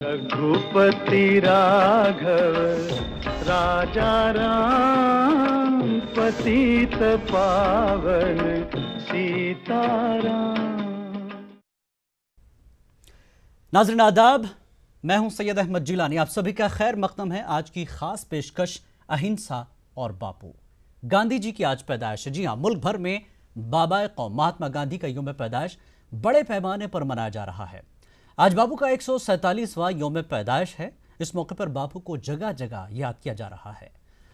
रघुपति राघव राजा राम, पतित पावन सीताराम। नाज़रीन आदाब, मैं हूं सैयद अहमद जिलानी। आप सभी का खैर मकदम है। आज की खास पेशकश अहिंसा और बापू। गांधी जी की आज पैदाइश है। जी हां, मुल्क भर में बाबा कौम महात्मा गांधी का यौम पैदाइश बड़े पैमाने पर मनाया जा रहा है। आज बापू का 147वां यौम पैदाइश है। इस मौके पर बापू को जगह जगह याद किया जा रहा है।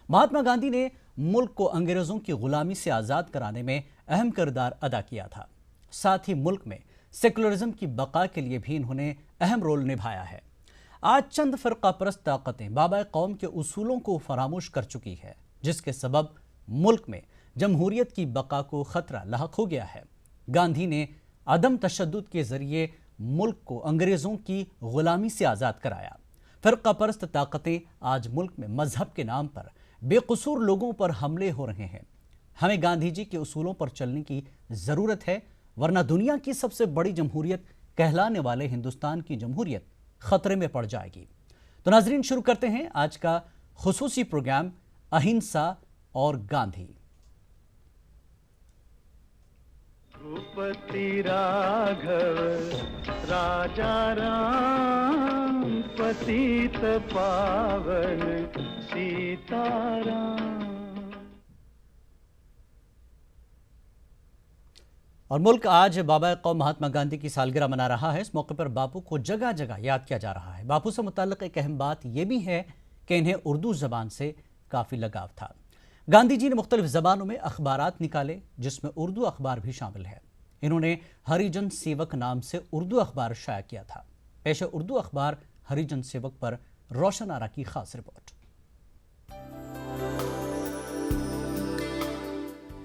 महात्मा गांधी ने मुल्क को अंग्रेजों की गुलामी से आज़ाद कराने में अहम किरदार अदा किया था। साथ ही मुल्क में सेकुलरिज्म की बका के लिए भी इन्होंने अहम रोल निभाया है। आज चंद फ़िरका परस्त ताकतें बाबा कौम के उसूलों को फरामोश कर चुकी है, जिसके सबब मुल्क में जमहूरियत की बका को खतरा लाहक हो गया है। गांधी ने अदम तशद्दुद के जरिए मुल्क को अंग्रेज़ों की गुलामी से आज़ाद कराया। फ़िरका परस्त ताकतें आज मुल्क में मजहब के नाम पर बेकसूर लोगों पर हमले हो रहे हैं। हमें गांधी जी के उसूलों पर चलने की ज़रूरत है, वरना दुनिया की सबसे बड़ी जमहूरियत कहलाने वाले हिंदुस्तान की जमहूरियत खतरे में पड़ जाएगी। तो नाजरीन, शुरू करते हैं आज का खुसूसी प्रोग्राम अहिंसा और गांधी। रघुपति राघव राजा राम, पतित पावन सीताराम। और मुल्क आज बाबा कौम महात्मा गांधी की सालगिरह मना रहा है। इस मौके पर बापू को जगह जगह याद किया जा रहा है। बापू से मुताल्लिक एक अहम बात यह भी है कि इन्हें उर्दू ज़बान से काफ़ी लगाव था। गांधी जी ने मुख्तलिफ ज़बानों में अखबारात निकाले, जिसमें उर्दू अखबार भी शामिल है। इन्होंने हरिजन सेवक नाम से उर्दू अखबार शाया किया था। पेश उर्दू अखबार हरिजन सेवक पर रोशन आरा की खास रिपोर्ट।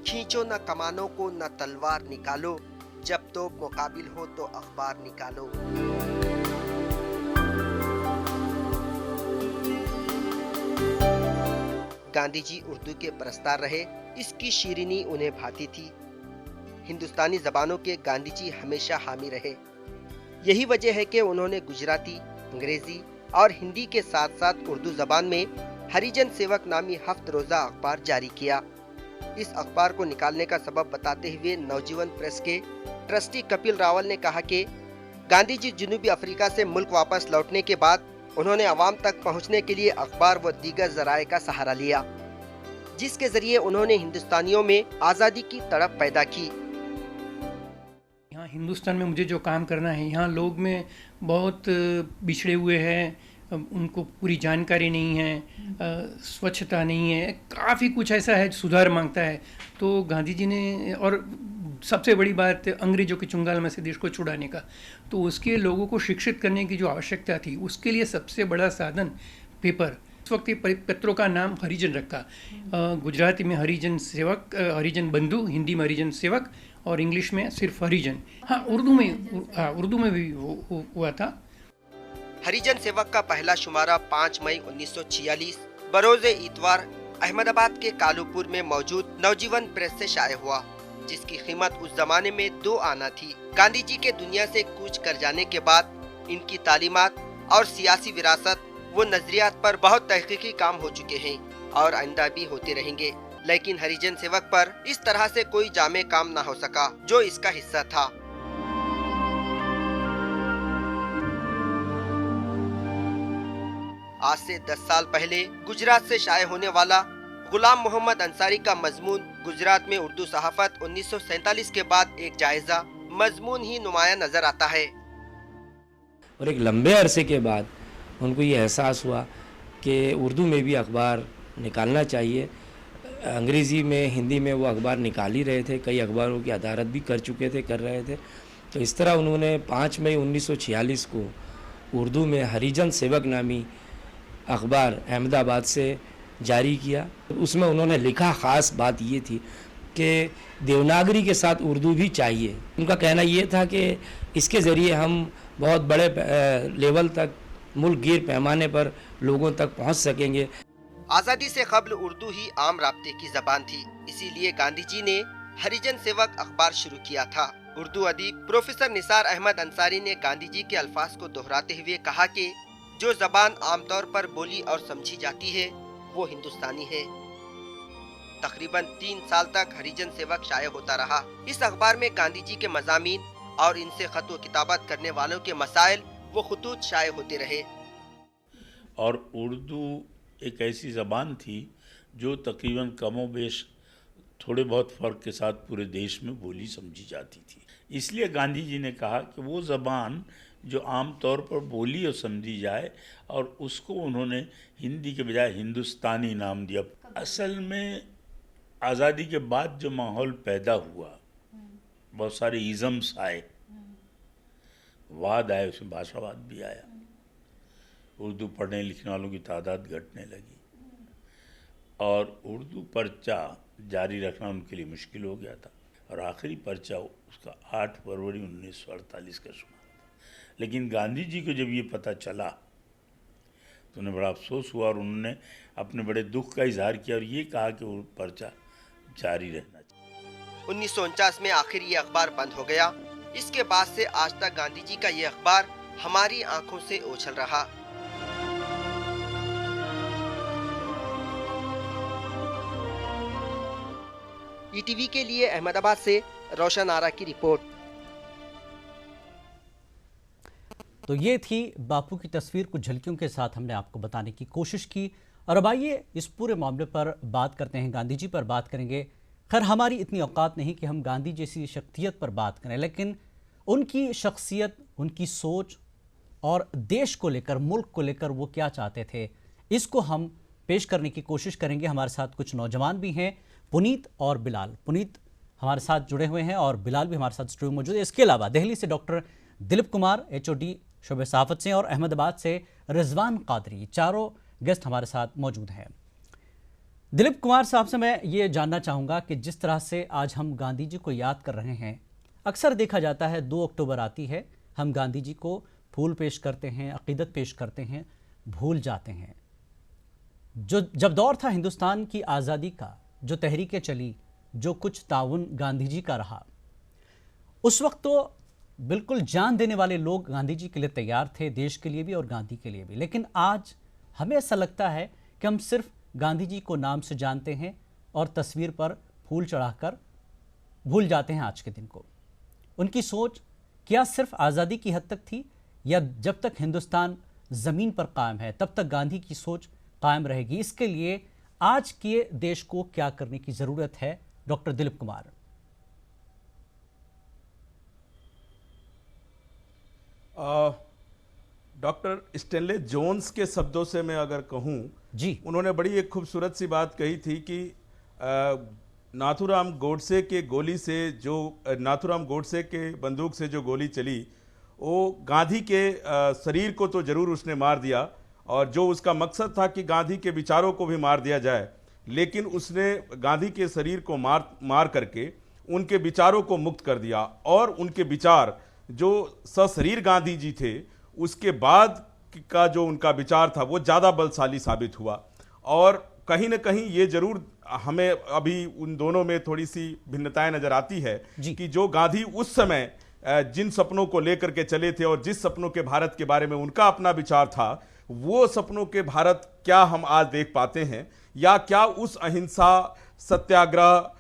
खींचो न कमानों को न तलवार निकालो, जब तो मुकाबिल हो तो अखबार निकालो। गांधी जी उर्दू के परस्तार रहे, इसकी शीरीनी उन्हें भाती थी। हिंदुस्तानी जबानों के गांधी जी हमेशा हामी रहे। यही वजह है कि उन्होंने गुजराती, अंग्रेजी और हिंदी के साथ साथ उर्दू जबान में हरिजन सेवक नामी हफ्त रोजा अखबार जारी किया। इस अखबार को निकालने का सबब बताते हुए नवजीवन प्रेस के ट्रस्टी कपिल रावल ने कहा कि गांधी जी जनूबी अफ्रीका से मुल्क वापस लौटने के बाद उन्होंने अवाम तक पहुंचने के लिए अखबार व दीगर जराए का सहारा लिया, जिसके जरिए उन्होंने हिंदुस्तानियों में आज़ादी की तड़प पैदा की। यहाँ हिंदुस्तान में मुझे जो काम करना है, यहाँ लोग में बहुत बिछड़े हुए हैं, उनको पूरी जानकारी नहीं है, स्वच्छता नहीं है, काफ़ी कुछ ऐसा है सुधार मांगता है। तो गांधी जी ने, और सबसे बड़ी बात अंग्रेजों के चुंगाल में से देश को छुड़ाने का, तो उसके लोगों को शिक्षित करने की जो आवश्यकता थी, उसके लिए सबसे बड़ा साधन पेपर। इस वक्त पत्रों का नाम हरिजन रखा। गुजराती में हरिजन सेवक, हरिजन बंधु, हिंदी में हरिजन सेवक और इंग्लिश में सिर्फ हरिजन। हाँ, उर्दू में भी हुआ था। हरिजन सेवक का पहला शुमारा 5 मई 1946 बरोज़े इतवार अहमदाबाद के कालूपुर में मौजूद नवजीवन प्रेस से शाये हुआ, जिसकी कीमत उस जमाने में 2 आना थी। गांधी जी के दुनिया से कूच कर जाने के बाद इनकी तालीमात और सियासी विरासत वो नजरियात पर बहुत तहकीकी काम हो चुके हैं और आइंदा भी होते रहेंगे, लेकिन हरिजन सेवक पर इस तरह से कोई जामे काम न हो सका जो इसका हिस्सा था। आज से 10 साल पहले गुजरात से शाये होने वाला गुलाम मोहम्मद अंसारी का मजमून गुजरात में उर्दू सहाफत 1947 के बाद एक जायजा मजमून ही नुमाया नजर आता है। और एक लंबे अरसे के बाद उनको ये एहसास हुआ कि उर्दू में भी अखबार निकालना चाहिए। अंग्रेज़ी में, हिंदी में वो अखबार निकाल ही रहे थे, कई अखबारों की अदारत भी कर रहे थे। तो इस तरह उन्होंने 5 मई 1946 को उर्दू में हरिजन सेवक नामी अखबार अहमदाबाद से जारी किया। उसमें उन्होंने लिखा, ख़ास बात ये थी कि देवनागरी के साथ उर्दू भी चाहिए। उनका कहना ये था कि इसके ज़रिए हम बहुत बड़े लेवल तक, मुल्क गिर पैमाने पर लोगों तक पहुंच सकेंगे। आज़ादी से कब्ल उर्दू ही आम राब्ते की ज़बान थी, इसीलिए गांधी जी ने हरिजन सेवक अखबार शुरू किया था। उर्दू अदीब प्रोफेसर निसार अहमद अंसारी ने गांधी जी के अल्फाज को दोहराते हुए कहा कि जो जबान आमतौर पर बोली और समझी जाती है वो हिंदुस्तानी है। तकरीबन 3 साल तक हरिजन सेवक शाये होता रहा। इस अखबार में गांधी जी के मज़ामीन और इनसे खत व किताबत करने वालों के मसाइल वो खुतूत शाये होते रहे। और उर्दू एक ऐसी ज़बान थी जो तकरीबन कमोबेश थोड़े बहुत फ़र्क के साथ पूरे देश में बोली समझी जाती थी। इसलिए गांधी जी ने कहा कि वो ज़बान जो आम तौर पर बोली और समझी जाए, और उसको उन्होंने हिंदी के बजाय हिंदुस्तानी नाम दिया। असल में आज़ादी के बाद जो माहौल पैदा हुआ, बहुत सारे इज़म्स आए, वाद आए, उसमें भाषावाद भी आया, उर्दू पढ़ने लिखने वालों की तादाद घटने लगी और उर्दू पर्चा जारी रखना उनके लिए मुश्किल हो गया था। और आखिरी पर्चा उसका 8 फरवरी 1948 का शुमार था। लेकिन गांधी जी को जब ये पता चला तो उन्हें बड़ा अफसोस हुआ और उन्होंने अपने बड़े दुख का इजहार किया और ये कहा कि वो पर्चा जारी रहना चाहिए। 1949 में आखिर ये अखबार बंद हो गया। इसके बाद से आज तक गांधी जी का ये अखबार हमारी आंखों से ओझल रहा। ईटीवी के लिए अहमदाबाद से रोशन आरा की रिपोर्ट। तो ये थी बापू की तस्वीर, कुछ झलकियों के साथ हमने आपको बताने की कोशिश की। और अब आइए इस पूरे मामले पर बात करते हैं, गांधी जी पर बात करेंगे। खैर हमारी इतनी औकात नहीं कि हम गांधी जैसी शख्सियत पर बात करें, लेकिन उनकी शख्सियत, उनकी सोच और देश को लेकर, मुल्क को लेकर वो क्या चाहते थे, इसको हम पेश करने की कोशिश करेंगे। हमारे साथ कुछ नौजवान भी हैं, पुनीत और बिलाल। पुनीत हमारे साथ जुड़े हुए हैं और बिलाल भी हमारे साथ स्टूडियो में मौजूद है। इसके अलावा दिल्ली से डॉक्टर दिलीप कुमार HOD शोबे सहाफत से और अहमदाबाद से रिजवान कादरी, चारों गेस्ट हमारे साथ मौजूद हैं। दिलीप कुमार साहब से मैं ये जानना चाहूँगा कि जिस तरह से आज हम गांधी जी को याद कर रहे हैं, अक्सर देखा जाता है 2 अक्टूबर आती है, हम गांधी जी को फूल पेश करते हैं, अकीदत पेश करते हैं, भूल जाते हैं। जब दौर था हिंदुस्तान की आज़ादी का, जो तहरीकें चली, जो कुछ ताउन गांधी जी का रहा, उस वक्त तो बिल्कुल जान देने वाले लोग गांधी जी के लिए तैयार थे, देश के लिए भी और गांधी के लिए भी। लेकिन आज हमें ऐसा लगता है कि हम सिर्फ गांधी जी को नाम से जानते हैं और तस्वीर पर फूल चढ़ाकर भूल जाते हैं आज के दिन को। उनकी सोच क्या सिर्फ आज़ादी की हद तक थी, या जब तक हिंदुस्तान ज़मीन पर कायम है तब तक गांधी की सोच कायम रहेगी? इसके लिए आज के देश को क्या करने की ज़रूरत है, doctor Dilip Kumar? Doctor Stanley Jones के शब्दों से मैं अगर कहूं जी, उन्होंने बड़ी एक खूबसूरत सी बात कही थी कि नाथूराम गोडसे के गोली से जो नाथूराम गोडसे के बंदूक से जो गोली चली, वो गांधी के शरीर को तो जरूर उसने मार दिया, और जो उसका मकसद था कि गांधी के विचारों को भी मार दिया जाए, लेकिन उसने गांधी के शरीर को मार करके उनके विचारों को मुक्त कर दिया। और उनके विचार जो सशरीर गांधी जी थे, उसके बाद का जो उनका विचार था वो ज़्यादा बलशाली साबित हुआ। और कहीं ना कहीं ये जरूर हमें अभी उन दोनों में थोड़ी सी भिन्नताएं नजर आती है कि जो गांधी उस समय जिन सपनों को लेकर के चले थे और जिस सपनों के भारत के बारे में उनका अपना विचार था, वो सपनों के भारत क्या हम आज देख पाते हैं, या क्या उस अहिंसा, सत्याग्रह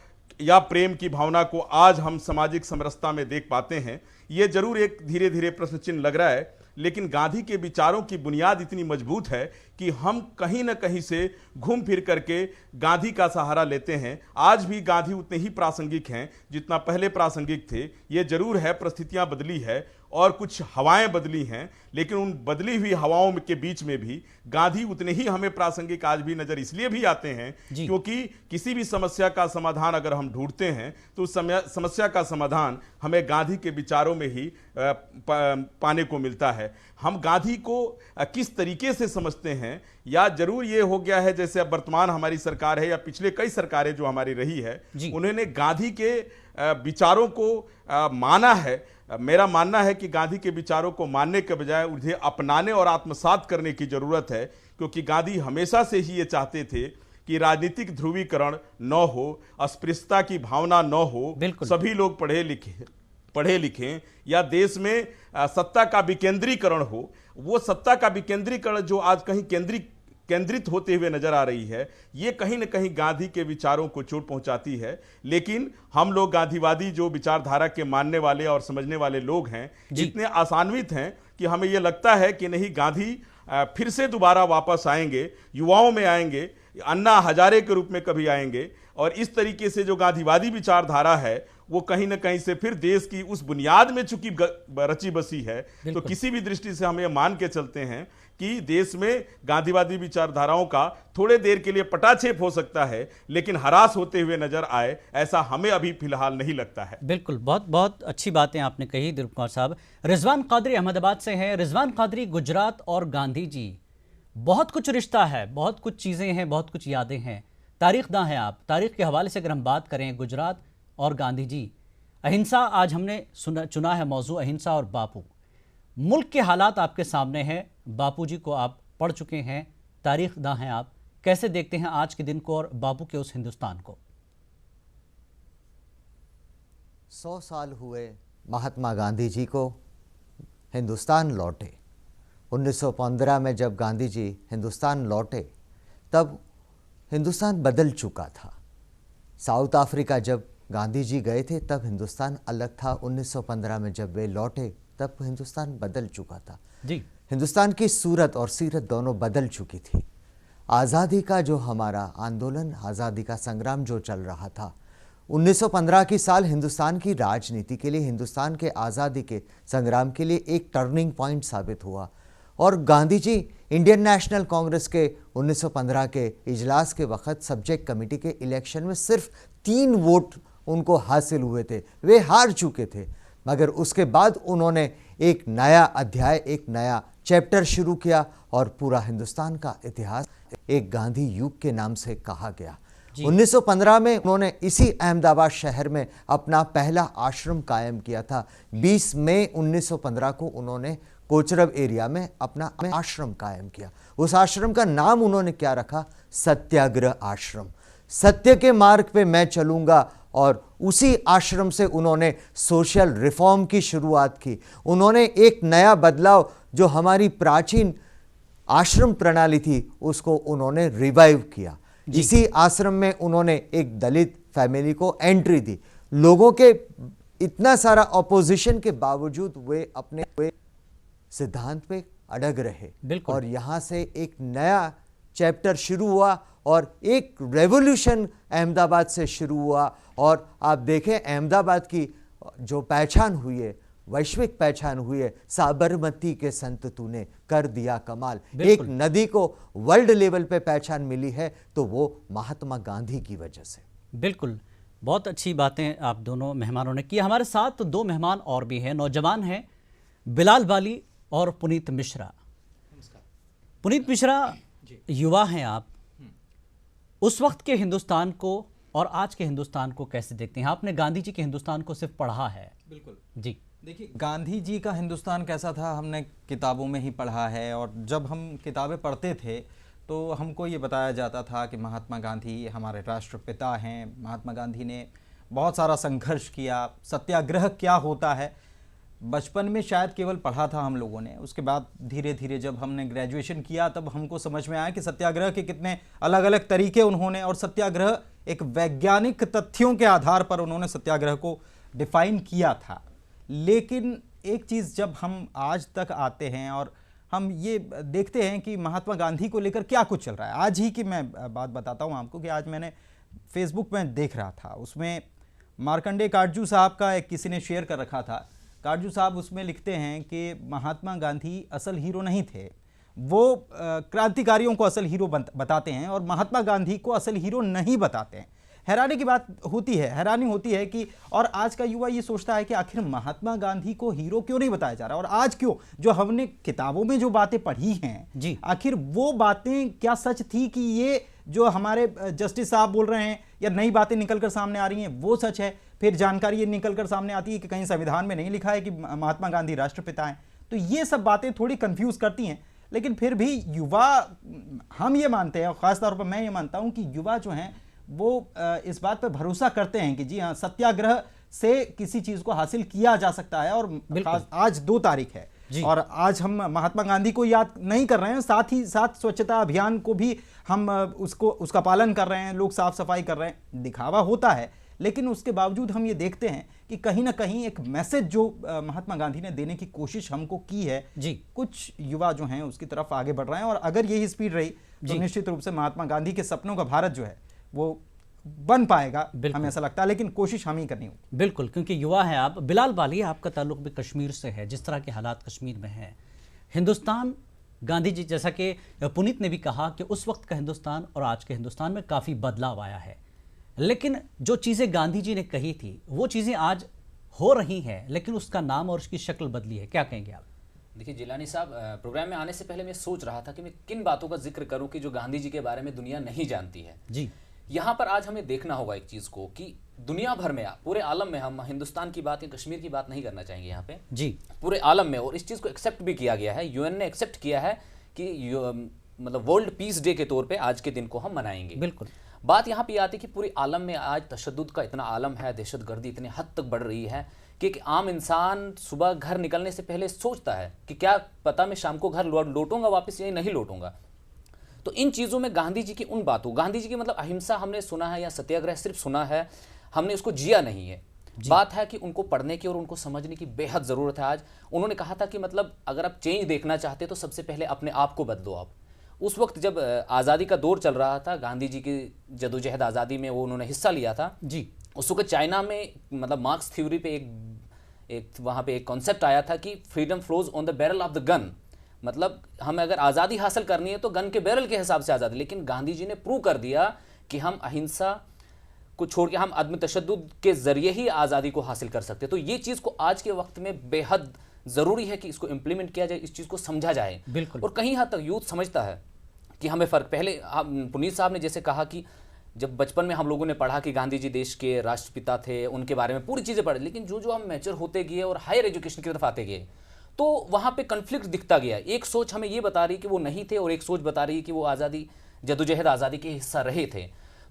या प्रेम की भावना को आज हम सामाजिक समरसता में देख पाते हैं? ये जरूर एक धीरे धीरे प्रश्न चिन्ह लग रहा है। लेकिन गांधी के विचारों की बुनियाद इतनी मजबूत है कि हम कहीं ना कहीं से घूम फिर करके गांधी का सहारा लेते हैं। आज भी गांधी उतने ही प्रासंगिक हैं जितना पहले प्रासंगिक थे। ये जरूर है परिस्थितियां बदली है और कुछ हवाएं बदली हैं, लेकिन उन बदली हुई हवाओं के बीच में भी गांधी उतने ही हमें प्रासंगिक आज भी नजर इसलिए भी आते हैं क्योंकि किसी भी समस्या का समाधान अगर हम ढूंढते हैं तो उस समस्या का समाधान हमें गांधी के विचारों में ही पाने को मिलता है। हम गांधी को किस तरीके से समझते हैं, या जरूर ये हो गया है जैसे अब वर्तमान हमारी सरकार है या पिछले कई सरकारें जो हमारी रही है, उन्होंने गांधी के विचारों को माना है। मेरा मानना है कि गांधी के विचारों को मानने के बजाय उन्हें अपनाने और आत्मसात करने की जरूरत है, क्योंकि गांधी हमेशा से ही ये चाहते थे कि राजनीतिक ध्रुवीकरण न हो, अस्पृश्यता की भावना न हो, सभी लोग पढ़े लिखे पढ़े लिखें या देश में सत्ता का विकेंद्रीकरण हो, वो सत्ता का विकेंद्रीकरण जो आज कहीं केंद्रित होते हुए नजर आ रही है, ये कहीं ना कहीं गांधी के विचारों को चोट पहुंचाती है। लेकिन हम लोग गांधीवादी जो विचारधारा के मानने वाले और समझने वाले लोग हैं, इतने आसान्वित हैं कि हमें ये लगता है कि नहीं, गांधी फिर से दोबारा वापस आएंगे, युवाओं में आएंगे, अन्ना हजारे के रूप में कभी आएंगे, और इस तरीके से जो गांधीवादी विचारधारा है वो कहीं ना कहीं से फिर देश की उस बुनियाद में चूंकि रची बसी है, तो किसी भी दृष्टि से हम ये मान के चलते हैं कि देश में गांधीवादी विचारधाराओं का थोड़े देर के लिए पटाक्षेप हो सकता है, लेकिन हरास होते हुए नजर आए, ऐसा हमें अभी फिलहाल नहीं लगता है। बिल्कुल, बहुत बहुत अच्छी बातें आपने कही दिलीप कुमार साहब। रिजवान कादरी अहमदाबाद से हैं। रिजवान कादरी, गुजरात और गांधी जी बहुत कुछ रिश्ता है, बहुत कुछ चीज़ें हैं, बहुत कुछ यादें हैं, तारीखदां हैं आप। तारीख के हवाले से अगर हम बात करें, गुजरात और गांधी जी, अहिंसा, आज हमने चुना है मौजू अहिंसा और बापू। मुल्क के हालात आपके सामने हैं, बापू जी को आप पढ़ चुके हैं, तारीखदां हैं आप, कैसे देखते हैं आज के दिन को और बापू के उस हिंदुस्तान को? 100 साल हुए महात्मा गांधी जी को हिंदुस्तान लौटे। 1915 में जब गांधी जी हिंदुस्तान लौटे तब हिंदुस्तान बदल चुका था। साउथ अफ्रीका जब गांधी जी गए थे तब हिंदुस्तान अलग था। 1915 में जब वे लौटे तब हिंदुस्तान बदल चुका था जी। हिंदुस्तान की सूरत और सीरत दोनों बदल चुकी थी। आज़ादी का जो हमारा आंदोलन, आज़ादी का संग्राम जो चल रहा था, 1915 की साल हिंदुस्तान की राजनीति के लिए, हिंदुस्तान के आज़ादी के संग्राम के लिए एक टर्निंग पॉइंट साबित हुआ। और गांधी जी इंडियन नेशनल कांग्रेस के 1915 के इजलास के वक्त सब्जेक्ट कमेटी के इलेक्शन में सिर्फ 3 वोट उनको हासिल हुए थे, वे हार चुके थे। मगर उसके बाद उन्होंने एक नया अध्याय, एक नया चैप्टर शुरू किया और पूरा हिंदुस्तान का इतिहास एक गांधी युग के नाम से कहा गया। 1915 में उन्होंने इसी अहमदाबाद शहर में अपना पहला आश्रम कायम किया था। 20 मई 1915 को उन्होंने कोचरब एरिया में अपना आश्रम कायम किया। उस आश्रम का नाम उन्होंने क्या रखा? सत्याग्रह आश्रम। सत्य के मार्ग पे मैं चलूंगा। और उसी आश्रम से उन्होंने सोशल रिफॉर्म की शुरुआत की। उन्होंने एक नया बदलाव, जो हमारी प्राचीन आश्रम प्रणाली थी, उसको उन्होंने रिवाइव किया। इसी आश्रम में उन्होंने एक दलित फैमिली को एंट्री दी। लोगों के इतना सारा ऑपोजिशन के बावजूद वे अपने सिद्धांत पे अड़ग रहे और यहां से एक नया चैप्टर शुरू हुआ और एक रेवोल्यूशन अहमदाबाद से शुरू हुआ। और आप देखें अहमदाबाद की जो पहचान हुई है, वैश्विक पहचान हुई है, साबरमती के संत तूने कर दिया कमाल। एक नदी को वर्ल्ड लेवल पे पहचान मिली है तो वो महात्मा गांधी की वजह से। बिल्कुल, बहुत अच्छी बातें आप दोनों मेहमानों ने की। हमारे साथ 2 मेहमान और भी हैं, नौजवान हैं, बिलाल बाली और पुनीत मिश्रा। पुनीत मिश्रा, युवा हैं आप, उस वक्त के हिंदुस्तान को और आज के हिंदुस्तान को कैसे देखते हैं? आपने गांधी जी के हिंदुस्तान को सिर्फ पढ़ा है। बिल्कुल जी, देखिए, गांधी जी का हिंदुस्तान कैसा था हमने किताबों में ही पढ़ा है। और जब हम किताबें पढ़ते थे तो हमको ये बताया जाता था कि महात्मा गांधी हमारे राष्ट्रपिता हैं। महात्मा गांधी ने बहुत सारा संघर्ष किया, सत्याग्रह क्या होता है बचपन में शायद केवल पढ़ा था हम लोगों ने। उसके बाद धीरे धीरे जब हमने ग्रेजुएशन किया तब हमको समझ में आया कि सत्याग्रह के कितने अलग अलग तरीके उन्होंने, और सत्याग्रह एक वैज्ञानिक तथ्यों के आधार पर उन्होंने सत्याग्रह को डिफाइन किया था। लेकिन एक चीज़, जब हम आज तक आते हैं और हम ये देखते हैं कि महात्मा गांधी को लेकर क्या कुछ चल रहा है। आज ही की मैं बात बताता हूँ आपको कि आज मैंने फेसबुक में देख रहा था, उसमें मार्कंडेय काटजू साहब का एक किसी ने शेयर कर रखा था। काटजू साहब उसमें लिखते हैं कि महात्मा गांधी असल हीरो नहीं थे, वो क्रांतिकारियों को असल हीरो बताते हैं और महात्मा गांधी को असल हीरो नहीं बताते हैं। हैरानी की बात होती है, हैरानी होती है कि और आज का युवा ये सोचता है कि आखिर महात्मा गांधी को हीरो क्यों नहीं बताया जा रहा, और आज क्यों, जो हमने किताबों में जो बातें पढ़ी हैं जी, आखिर वो बातें क्या सच थी कि ये जो हमारे जस्टिस साहब बोल रहे हैं या नई बातें निकलकर सामने आ रही हैं वो सच है। फिर जानकारी ये निकलकर सामने आती है कि कहीं संविधान में नहीं लिखा है कि महात्मा गांधी राष्ट्रपिता हैं। तो ये सब बातें थोड़ी कंफ्यूज करती हैं। लेकिन फिर भी युवा, हम ये मानते हैं, और ख़ासतौर पर मैं ये मानता हूँ कि युवा जो हैं वो इस बात पर भरोसा करते हैं कि जी हाँ, सत्याग्रह से किसी चीज को हासिल किया जा सकता है। और आज 2 तारीख है और आज हम महात्मा गांधी को याद नहीं कर रहे हैं, साथ ही साथ स्वच्छता अभियान को भी हम उसका पालन कर रहे हैं, लोग साफ सफाई कर रहे हैं। दिखावा होता है, लेकिन उसके बावजूद हम ये देखते हैं कि कहीं ना कहीं एक मैसेज जो महात्मा गांधी ने देने की कोशिश हमको की है जी, कुछ युवा जो हैं उसकी तरफ आगे बढ़ रहे हैं। और अगर यही स्पीड रही तो निश्चित रूप से महात्मा गांधी के सपनों का भारत जो है वो बन पाएगा, हमें ऐसा लगता है, लेकिन कोशिश हम ही करनी होगी। बिल्कुल, क्योंकि युवा है आप। बिलाल बाली, आपका ताल्लुक भी कश्मीर से है, जिस तरह के हालात कश्मीर में हैं, हिंदुस्तान, गांधी जी, जैसा कि पुनीत ने भी कहा कि उस वक्त का हिंदुस्तान और आज के हिंदुस्तान में काफ़ी बदलाव आया है, लेकिन जो चीज़ें गांधी जी ने कही थी वो चीज़ें आज हो रही हैं, लेकिन उसका नाम और उसकी शक्ल बदली है। क्या कहेंगे आप? देखिए जिलानी साहब, प्रोग्राम में आने से पहले मैं सोच रहा था कि मैं किन बातों का जिक्र करूं कि जो गांधी जी के बारे में दुनिया नहीं जानती है जी। यहाँ पर आज हमें देखना होगा एक चीज़ को कि दुनिया भर में, पूरे आलम में, हम हिंदुस्तान की बात या कश्मीर की बात नहीं करना चाहेंगे यहाँ पे जी, पूरे आलम में, और इस चीज़ को एक्सेप्ट भी किया गया है, यूएन ने एक्सेप्ट किया है कि मतलब वर्ल्ड पीस डे के तौर पे आज के दिन को हम मनाएंगे। बिल्कुल। बात यहाँ पे आती है कि पूरे आलम में आज तशद्दुद का इतना आलम है, दहशतगर्दी इतने हद तक बढ़ रही है कि एक आम इंसान सुबह घर निकलने से पहले सोचता है कि क्या पता मैं शाम को घर लौटूंगा वापस या नहीं लौटूंगा। तो इन चीज़ों में गांधी जी की उन बातों, गांधी जी की मतलब अहिंसा हमने सुना है या सत्याग्रह सिर्फ सुना है, हमने उसको जिया नहीं है। बात है कि उनको पढ़ने की और उनको समझने की बेहद ज़रूरत है। आज उन्होंने कहा था कि मतलब अगर आप चेंज देखना चाहते तो सबसे पहले अपने आप को बदलो आप। उस वक्त जब आज़ादी का दौर चल रहा था, गांधी जी की जदोजहद आज़ादी में वो उन्होंने हिस्सा लिया था जी। उस वक्त चाइना में मतलब मार्क्स थ्योरी पे एक वहाँ पे एक कॉन्सेप्ट आया था कि freedom flows on the barrel of the gun, मतलब हमें अगर आज़ादी हासिल करनी है तो गन के बैरल के हिसाब से आज़ादी। लेकिन गांधी जी ने प्रूव कर दिया कि हम अहिंसा को छोड़ के हम अदम तशद्दुद के जरिए ही आज़ादी को हासिल कर सकते हैं। तो ये चीज़ को आज के वक्त में बेहद ज़रूरी है कि इसको इम्प्लीमेंट किया जाए, इस चीज़ को समझा जाए। बिल्कुल। और कहीं हद तक यूथ समझता है कि हमें फ़र्क, पहले पुनीत साहब ने जैसे कहा कि जब बचपन में हम लोगों ने पढ़ा कि गांधी जी देश के राष्ट्रपिता थे, उनके बारे में पूरी चीज़ें पढ़ी, लेकिन जो जो हम मैच्योर होते गए और हायर एजुकेशन की तरफ आते गए तो वहाँ पे कन्फ्लिक्ट दिखता गया। एक सोच हमें ये बता रही कि वो नहीं थे और एक सोच बता रही कि वो आज़ादी, जदोजहद आज़ादी के हिस्सा रहे थे,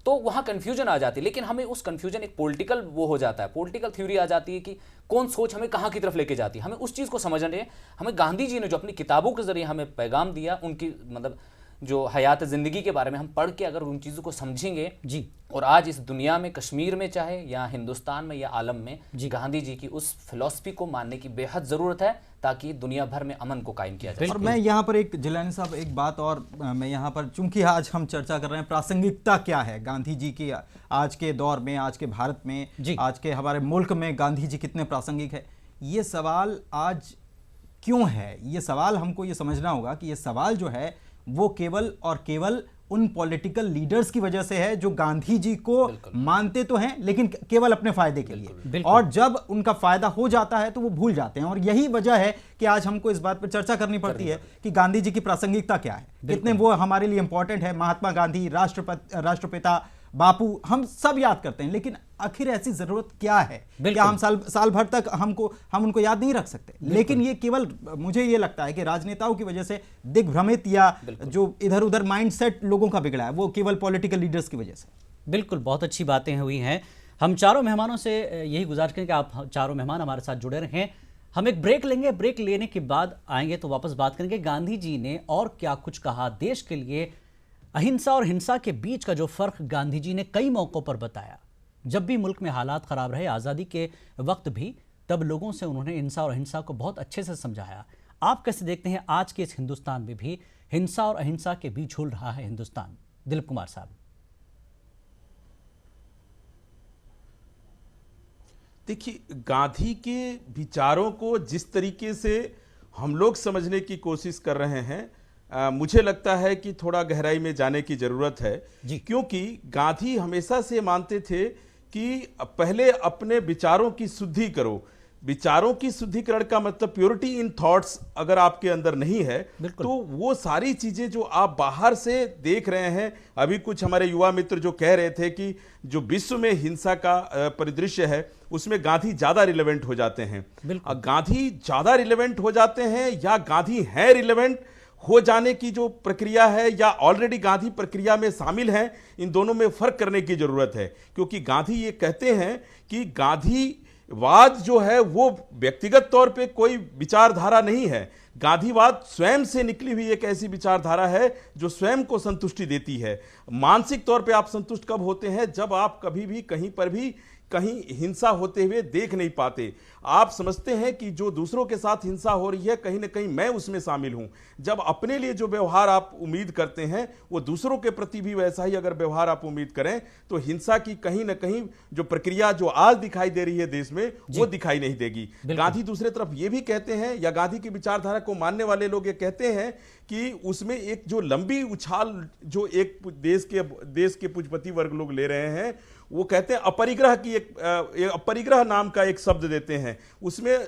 तो वहाँ कन्फ्यूजन आ जाती है। लेकिन हमें उस कन्फ्यूजन, एक पॉलिटिकल वो हो जाता है, पॉलिटिकल थ्योरी आ जाती है कि कौन सोच हमें कहाँ की तरफ लेके जाती है। हमें उस चीज़ को समझना है। हमें गांधी जी ने जो अपनी किताबों के जरिए हमें पैगाम दिया, उनकी मतलब जो हयात ज़िंदगी के बारे में हम पढ़ के अगर उन चीज़ों को समझेंगे जी, और आज इस दुनिया में, कश्मीर में चाहे या हिंदुस्तान में या आलम में, गांधी जी की उस फिलॉसफी को मानने की बेहद ज़रूरत है ताकि दुनिया भर में अमन को कायम किया जाए। और मैं यहाँ पर एक जिलानी साहब एक बात और मैं यहाँ पर, चूंकि आज हम चर्चा कर रहे हैं प्रासंगिकता क्या है गांधी जी की आज के दौर में, आज के भारत में, आज के हमारे मुल्क में गांधी जी कितने प्रासंगिक है, ये सवाल आज क्यों है? ये सवाल हमको ये समझना होगा कि ये सवाल जो है वो केवल और केवल उन पॉलिटिकल लीडर्स की वजह से है जो गांधी जी को मानते तो हैं लेकिन केवल अपने फायदे के लिए, और जब उनका फायदा हो जाता है तो वो भूल जाते हैं। और यही वजह है कि आज हमको इस बात पर चर्चा करनी पड़ती है कि गांधी जी की प्रासंगिकता क्या है, कितने वो हमारे लिए इंपॉर्टेंट है। महात्मा गांधी, राष्ट्रपिता, बापू, हम सब याद करते हैं, लेकिन आखिर ऐसी जरूरत क्या है? क्या हम साल भर तक हम उनको याद नहीं रख सकते? लेकिन ये केवल, मुझे ये लगता है कि राजनेताओं की वजह से दिग्भ्रमित या जो इधर उधर माइंडसेट लोगों का बिगड़ा है वो केवल पॉलिटिकल लीडर्स की वजह से। बिल्कुल, बहुत अच्छी बातें हुई हैं। हम चारों मेहमानों से यही गुजारिश करें कि आप चारों मेहमान हमारे साथ जुड़े रहें। हम एक ब्रेक लेंगे, ब्रेक लेने के बाद आएंगे तो वापस बात करेंगे गांधी जी ने और क्या कुछ कहा देश के लिए। अहिंसा और हिंसा के बीच का जो फर्क गांधी जी ने कई मौकों पर बताया। जब भी मुल्क में हालात खराब रहे, आज़ादी के वक्त भी, तब लोगों से उन्होंने हिंसा और अहिंसा को बहुत अच्छे से समझाया। आप कैसे देखते हैं आज के इस हिंदुस्तान में भी हिंसा और अहिंसा के बीच झूल रहा है हिंदुस्तान? दिलीप कुमार साहब। देखिए, गांधी के विचारों को जिस तरीके से हम लोग समझने की कोशिश कर रहे हैं, मुझे लगता है कि थोड़ा गहराई में जाने की जरूरत है, क्योंकि गांधी हमेशा से मानते थे कि पहले अपने विचारों की शुद्धि करो। विचारों की शुद्धिकरण का मतलब प्योरिटी इन थॉट्स अगर आपके अंदर नहीं है तो वो सारी चीजें जो आप बाहर से देख रहे हैं, अभी कुछ हमारे युवा मित्र जो कह रहे थे कि जो विश्व में हिंसा का परिदृश्य है उसमें गांधी ज्यादा रिलेवेंट हो जाते हैं। गांधी ज्यादा रिलेवेंट हो जाते हैं या गांधी है रिलेवेंट हो जाने की जो प्रक्रिया है या ऑलरेडी गांधी प्रक्रिया में शामिल हैं, इन दोनों में फर्क करने की जरूरत है। क्योंकि गांधी ये कहते हैं कि गांधी गांधीवाद जो है वो व्यक्तिगत तौर पे कोई विचारधारा नहीं है। गांधीवाद स्वयं से निकली हुई एक ऐसी विचारधारा है जो स्वयं को संतुष्टि देती है। मानसिक तौर पे आप संतुष्ट कब होते हैं? जब आप कभी भी कहीं पर भी कहीं हिंसा होते हुए देख नहीं पाते। आप समझते हैं कि जो दूसरों के साथ हिंसा हो रही है कहीं ना कहीं मैं उसमें शामिल हूं। जब अपने लिए जो व्यवहार आप उम्मीद करते हैं वो दूसरों के प्रति भी वैसा ही अगर व्यवहार आप उम्मीद करें तो हिंसा की कहीं ना कहीं जो प्रक्रिया जो आज दिखाई दे रही है देश में वो दिखाई नहीं देगी। गांधी दूसरे तरफ ये भी कहते हैं, या गांधी की विचारधारा को मानने वाले लोग ये कहते हैं कि उसमें एक जो लंबी उछाल जो एक देश के पूंजीपति वर्ग लोग ले रहे हैं, वो कहते हैं अपरिग्रह की एक अपरिग्रह नाम का एक शब्द देते हैं। उसमें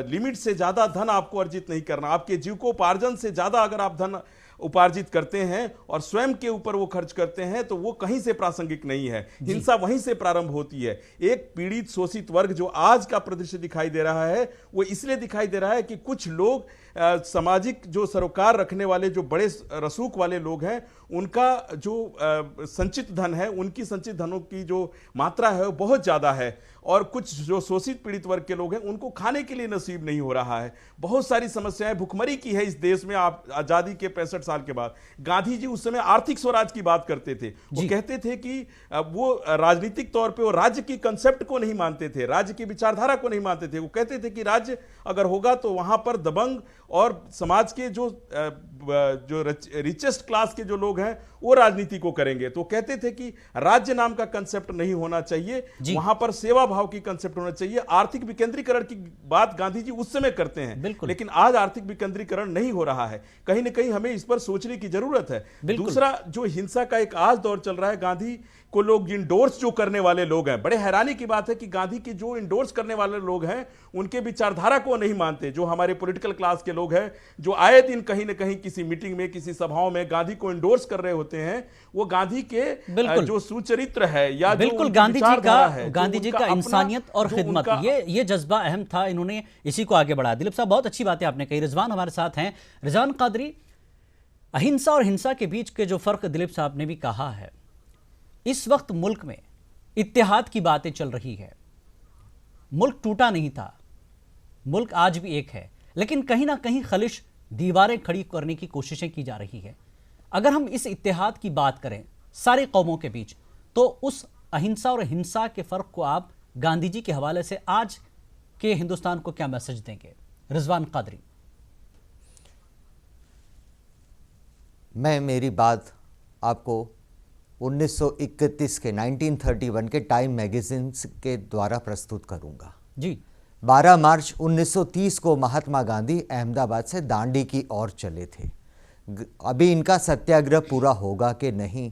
लिमिट से ज्यादा धन आपको अर्जित नहीं करना। आपके जीविकोपार्जन से ज्यादा अगर आप धन उपार्जित करते हैं और स्वयं के ऊपर वो खर्च करते हैं तो वो कहीं से प्रासंगिक नहीं है। हिंसा वहीं से प्रारंभ होती है। एक पीड़ित शोषित वर्ग जो आज का परिदृश्य दिखाई दे रहा है वो इसलिए दिखाई दे रहा है कि कुछ लोग सामाजिक जो सरोकार रखने वाले जो बड़े रसूख वाले लोग हैं उनका जो संचित धन है, उनकी संचित धनों की जो मात्रा है वो बहुत ज्यादा है, और कुछ जो शोषित पीड़ित वर्ग के लोग हैं उनको खाने के लिए नसीब नहीं हो रहा है। बहुत सारी समस्याएं भुखमरी की है इस देश में। आप आजादी के 65 साल के बाद गांधी जी उस समय आर्थिक स्वराज की बात करते थे। वो कहते थे कि वो राजनीतिक तौर पे वो राज्य की कंसेप्ट को नहीं मानते थे, राज्य की विचारधारा को नहीं मानते थे। वो कहते थे कि राज्य अगर होगा तो वहां पर दबंग और समाज के जो रिचेस्ट क्लास के जो लोग हैं वो राजनीति को करेंगे। तो कहते थे कि राज्य नाम का कंसेप्ट नहीं होना चाहिए, वहां पर सेवा भाव की कंसेप्ट होना चाहिए। आर्थिक विकेंद्रीकरण की बात गांधी जी उस समय करते हैं, लेकिन आज आर्थिक विकेंद्रीकरण नहीं हो रहा है। कहीं ना कहीं हमें इस पर सोचने की जरूरत है। दूसरा जो हिंसा का एक आज दौर चल रहा है, गांधी को लोग इंडोर्स जो करने वाले लोग हैं, बड़े हैरानी की बात है कि गांधी की जो इंडोर्स करने वाले लोग हैं उनके विचारधारा को नहीं मानते। जो हमारे पॉलिटिकल क्लास के लोग हैं जो आए दिन कहीं ना कहीं किसी मीटिंग में किसी सभाओं में गांधी को इंडोर्स कर रहे होते हैं, वो गांधी के जो सुचरित्र है या बिल्कुल गांधी जी का इंसानियत और खिदमत, ये जज्बा अहम था। इन्होंने इसी को आगे बढ़ाया। दिलीप साहब, बहुत अच्छी बातें आपने कही। रिजवान हमारे साथ हैं। रिजवान कादरी, अहिंसा और हिंसा के बीच के जो फर्क दिलीप साहब ने भी कहा है, इस वक्त मुल्क में इत्तेहाद की बातें चल रही है। मुल्क टूटा नहीं था, मुल्क आज भी एक है, लेकिन कहीं ना कहीं खलिश दीवारें खड़ी करने की कोशिशें की जा रही है। अगर हम इस इत्तेहाद की बात करें सारे कौमों के बीच, तो उस अहिंसा और हिंसा के फर्क को आप गांधी जी के हवाले से आज के हिंदुस्तान को क्या मैसेज देंगे? रिजवान कादरी। मैं मेरी बात आपको 1931 के 1931 के टाइम मैगजीन के द्वारा प्रस्तुत करूंगा। जी। 12 मार्च 1930 को महात्मा गांधी अहमदाबाद से दांडी की ओर चले थे। अभी इनका सत्याग्रह पूरा होगा कि नहीं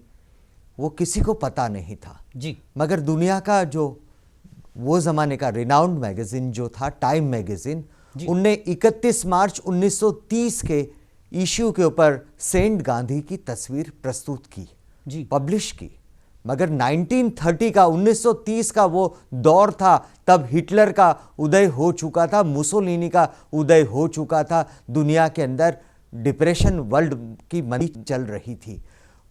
वो किसी को पता नहीं था जी। मगर दुनिया का जो वो ज़माने का रिनाउंड मैगजीन जो था टाइम मैगजीन, उनने 31 मार्च 1930 के इश्यू के ऊपर सेंट गांधी की तस्वीर प्रस्तुत की जी, पब्लिश की। मगर 1930 का वो दौर था, तब हिटलर का उदय हो चुका था, मुसोलिनी का उदय हो चुका था। दुनिया के अंदर डिप्रेशन वर्ल्ड की मंदी चल रही थी।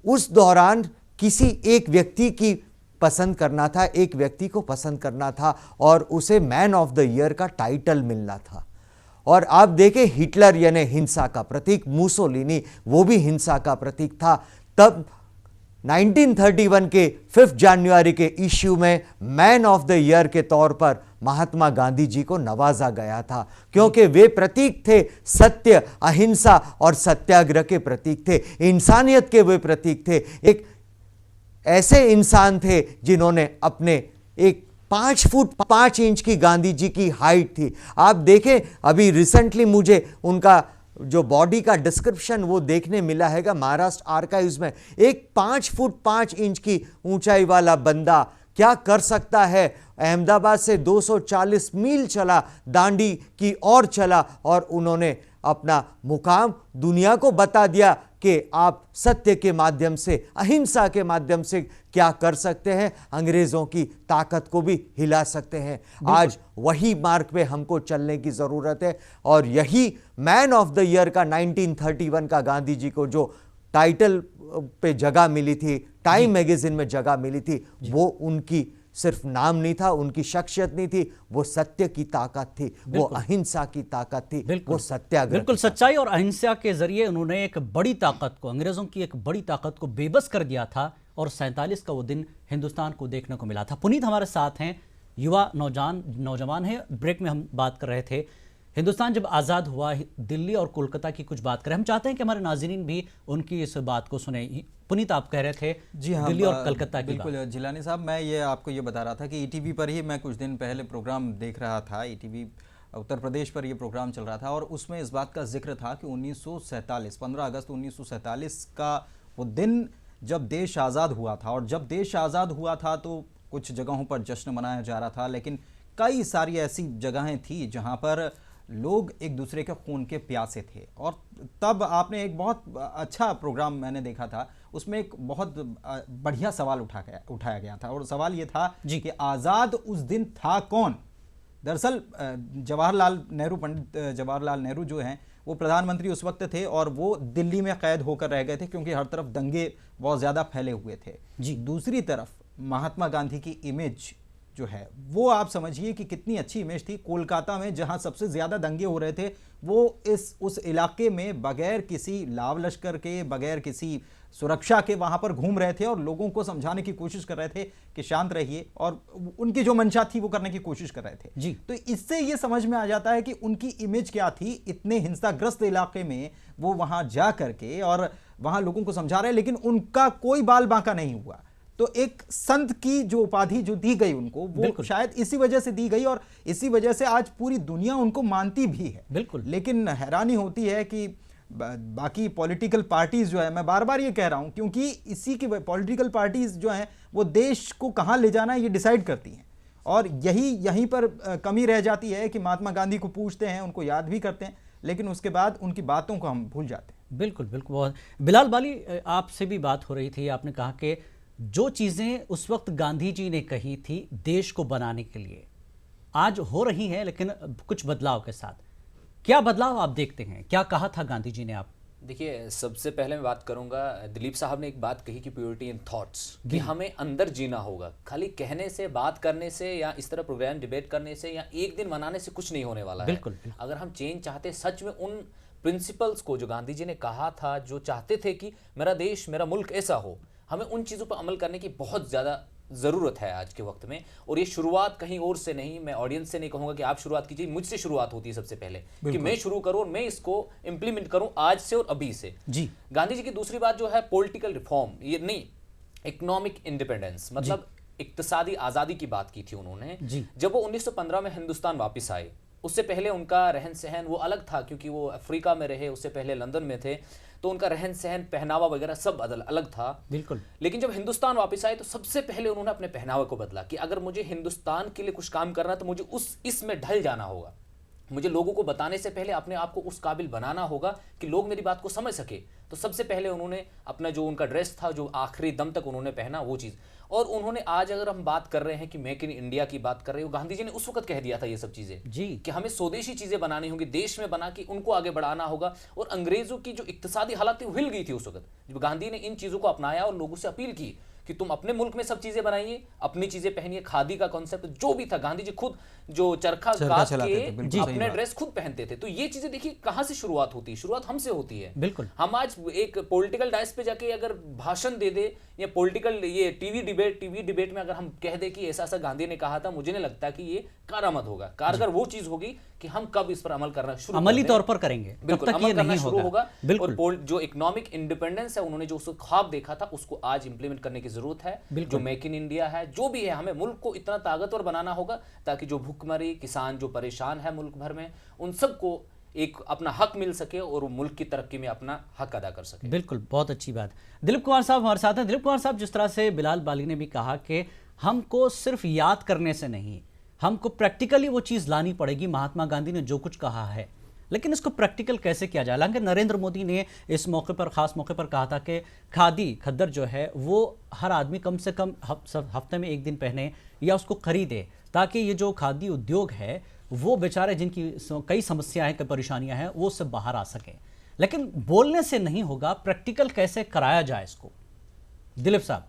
उस दौरान किसी एक व्यक्ति की पसंद करना था, एक व्यक्ति को पसंद करना था और उसे मैन ऑफ द ईयर का टाइटल मिलना था। और आप देखें, हिटलर यानी हिंसा का प्रतीक, मुसोलिनी वो भी हिंसा का प्रतीक था। तब 1931 के 5 जनवरी के इश्यू में मैन ऑफ द ईयर के तौर पर महात्मा गांधी जी को नवाजा गया था, क्योंकि वे प्रतीक थे सत्य, अहिंसा और सत्याग्रह के प्रतीक थे, इंसानियत के वे प्रतीक थे। एक ऐसे इंसान थे जिन्होंने अपने एक 5 फुट 5 इंच की गांधी जी की हाइट थी। आप देखें, अभी रिसेंटली मुझे उनका जो बॉडी का डिस्क्रिप्शन वो देखने मिला है महाराष्ट्र आर्काइव्स में। एक 5 फुट 5 इंच की ऊंचाई वाला बंदा क्या कर सकता है? अहमदाबाद से 240 मील चला, दांडी की ओर चला और उन्होंने अपना मुकाम दुनिया को बता दिया कि आप सत्य के माध्यम से, अहिंसा के माध्यम से क्या कर सकते हैं, अंग्रेजों की ताकत को भी हिला सकते हैं। आज वही मार्ग पे हमको चलने की जरूरत है और यही मैन ऑफ द ईयर का 1931 का गांधी जी को जो टाइटल पे जगह मिली थी, टाइम मैगजीन में जगह मिली थी, वो उनकी सिर्फ नाम नहीं था, उनकी शख्सियत नहीं थी, वो सत्य की ताकत थी, वो अहिंसा की ताकत थी, वो सत्याग्रह। बिल्कुल, सच्चाई और अहिंसा के जरिए उन्होंने एक बड़ी ताकत को, अंग्रेजों की एक बड़ी ताकत को बेबस कर दिया था और 47 का वो दिन हिंदुस्तान को देखने को मिला था। पुनीत हमारे साथ हैं, युवा नौजवान हैं। ब्रेक में हम बात कर रहे थे हिंदुस्तान जब आज़ाद हुआ, दिल्ली और कोलकाता की कुछ बात करें। हम चाहते हैं कि हमारे नाज़रीन भी उनकी इस बात को सुने। पुनीत, आप कह रहे थे जी हाँ, दिल्ली और कलकत्ता की बिल्कुल बात। जिलानी साहब, मैं ये आपको ये बता रहा था कि ईटीवी पर ही मैं कुछ दिन पहले प्रोग्राम देख रहा था। ईटीवी उत्तर प्रदेश पर ये प्रोग्राम चल रहा था और उसमें इस बात का जिक्र था कि 1947 15 अगस्त 1947 का वो दिन जब देश आज़ाद हुआ था, और जब देश आज़ाद हुआ था तो कुछ जगहों पर जश्न मनाया जा रहा था, लेकिन कई सारी ऐसी जगहें थी जहां पर लोग एक दूसरे के खून के प्यासे थे। और तब आपने एक बहुत अच्छा प्रोग्राम मैंने देखा था, उसमें एक बहुत बढ़िया सवाल उठाया गया था, और सवाल ये था कि आज़ाद उस दिन था कौन। दरअसल पंडित जवाहरलाल नेहरू जो हैं वो प्रधानमंत्री उस वक्त थे, और वो दिल्ली में कैद होकर रह गए थे क्योंकि हर तरफ दंगे बहुत ज़्यादा फैले हुए थे जी। दूसरी तरफ महात्मा गांधी की इमेज जो है वो आप समझिए कि कितनी अच्छी इमेज थी। कोलकाता में जहां सबसे ज़्यादा दंगे हो रहे थे, वो उस इलाके में बगैर किसी लाव लश्कर के, बगैर किसी सुरक्षा के वहां पर घूम रहे थे और लोगों को समझाने की कोशिश कर रहे थे कि शांत रहिए, और उनकी जो मंशा थी वो करने की कोशिश कर रहे थे जी। तो इससे ये समझ में आ जाता है कि उनकी इमेज क्या थी। इतने हिंसाग्रस्त इलाके में वो वहां जा करके और वहां लोगों को समझा रहे, लेकिन उनका कोई बाल बांका नहीं हुआ। तो एक संत की जो उपाधि जो दी गई उनको, वो शायद इसी वजह से दी गई, और इसी वजह से आज पूरी दुनिया उनको मानती भी है। बिल्कुल। लेकिन हैरानी होती है कि बाकी पॉलिटिकल पार्टीज जो है, मैं बार बार ये कह रहा हूं क्योंकि इसी की पॉलिटिकल पार्टीज जो हैं वो देश को कहां ले जाना है ये डिसाइड करती हैं, और यहीं पर कमी रह जाती है कि महात्मा गांधी को पूछते हैं, उनको याद भी करते हैं, लेकिन उसके बाद उनकी बातों को हम भूल जाते हैं। बिल्कुल बिल्कुल। बहुत बिलाल बाली, आपसे भी बात हो रही थी, आपने कहा कि जो चीज़ें उस वक्त गांधी जी ने कही थी देश को बनाने के लिए आज हो रही हैं, लेकिन कुछ बदलाव के साथ। क्या बदलाव आप देखते हैं, क्या कहा था गांधी जी ने? आप देखिए, सबसे पहले मैं बात करूंगा, दिलीप साहब ने एक बात कही कि प्योरिटी इन थॉट्स, कि हमें अंदर जीना होगा। खाली कहने से, बात करने से, या इस तरह प्रोग्राम डिबेट करने से, या एक दिन मनाने से कुछ नहीं होने वाला है। बिल्कुल। अगर हम चेंज चाहते सच में, उन प्रिंसिपल्स को जो गांधी जी ने कहा था, जो चाहते थे कि मेरा देश, मेरा मुल्क ऐसा हो, हमें उन चीज़ों पर अमल करने की बहुत ज़्यादा ज़रूरत है आज के वक्त में। और ये शुरुआत कहीं और से नहीं, मैं ऑडियंस से नहीं कहूँगा कि आप शुरुआत कीजिए, मुझसे शुरुआत होती है सबसे पहले, कि मैं शुरू करूँ और मैं इसको इम्प्लीमेंट करूँ आज से और अभी से जी। गांधी जी की दूसरी बात जो है पॉलिटिकल रिफॉर्म, ये नहीं, इकोनॉमिक इंडिपेंडेंस, मतलब इक्तिसादी आज़ादी की बात की थी उन्होंने। जब वो 1915 में हिंदुस्तान वापस आए, उससे पहले उनका रहन सहन वो अलग था, क्योंकि वो अफ्रीका में रहे, उससे पहले लंदन में थे, तो उनका रहन सहन, पहनावा वगैरह सब अलग था। बिल्कुल। लेकिन जब हिंदुस्तान वापस आए तो सबसे पहले उन्होंने अपने पहनावे को बदला, कि अगर मुझे हिंदुस्तान के लिए कुछ काम करना है तो मुझे इसमें ढल जाना होगा, मुझे लोगों को बताने से पहले अपने आप को उस काबिल बनाना होगा कि लोग मेरी बात को समझ सके। तो सबसे पहले उन्होंने अपना जो उनका ड्रेस था, जो आखिरी दम तक उन्होंने पहना, वो चीज़। और उन्होंने आज अगर हम बात कर रहे हैं कि मेक इन इंडिया की बात कर रहे हो, गांधी जी ने उस वक्त कह दिया था ये सब चीज़ें जी, कि हमें स्वदेशी चीज़ें बनानी होंगी, देश में बना के उनको आगे बढ़ाना होगा। और अंग्रेज़ों की जो इक्तिसादी हालत थी वो हिल गई थी उस वक्त, जब गांधी ने इन चीज़ों को अपनाया और लोगों से अपील की कि तुम अपने मुल्क में सब चीजें बनाइए, अपनी चीजें पहनिए। खादी का कॉन्सेप्ट जो भी था, गांधी जी खुद जो चरखा काट के अपने ड्रेस खुद पहनते थे। तो ये चीजें देखिए कहां से शुरुआत होती है, शुरुआत हमसे होती है। बिल्कुल। हम आज एक पॉलिटिकल डायस पे जाके अगर भाषण दे दे, या पॉलिटिकल ये टीवी डिबेट में अगर हम कह दे कि ऐसा ऐसा गांधी ने कहा था, मुझे नहीं लगता कि ये कारआमद होगा। कारगर वो चीज होगी कि हम कब इस पर अमल करना शुरू, अमली तौर पर करेंगे, बिल्कुल अमल करना शुरू होगा। और जो इकोनॉमिक इंडिपेंडेंस है, उन्होंने जो उसको ख्वाब देखा था, उसको आज इंप्लीमेंट करने की जरूरत है। जो मेक इन इंडिया है, जो भी है, हमें मुल्क को इतना ताकतवर बनाना होगा ताकि जो भूखमरी, किसान जो परेशान है मुल्क भर में, उन सबको एक अपना हक मिल सके और वो मुल्क की तरक्की में अपना हक अदा कर सके। बिल्कुल, बहुत अच्छी बात। दिलीप कुमार साहब हमारे साथ हैं। दिलीप कुमार साहब, जिस तरह से बिलाल बाली ने भी कहा कि हमको सिर्फ याद करने से नहीं, हमको प्रैक्टिकली वो चीज़ लानी पड़ेगी, महात्मा गांधी ने जो कुछ कहा है, लेकिन इसको प्रैक्टिकल कैसे किया जाए। हालांकि नरेंद्र मोदी ने इस मौके पर, खास मौके पर कहा था कि खादी खद्दर जो है वो हर आदमी कम से कम हफ्ते में एक दिन पहने या उसको खरीदे, ताकि ये जो खादी उद्योग है वो बेचारे जिनकी कई समस्याएं, कई परेशानियां हैं, वो सब बाहर आ सकें। लेकिन बोलने से नहीं होगा, प्रैक्टिकल कैसे कराया जाए इसको, दिलीप साहब?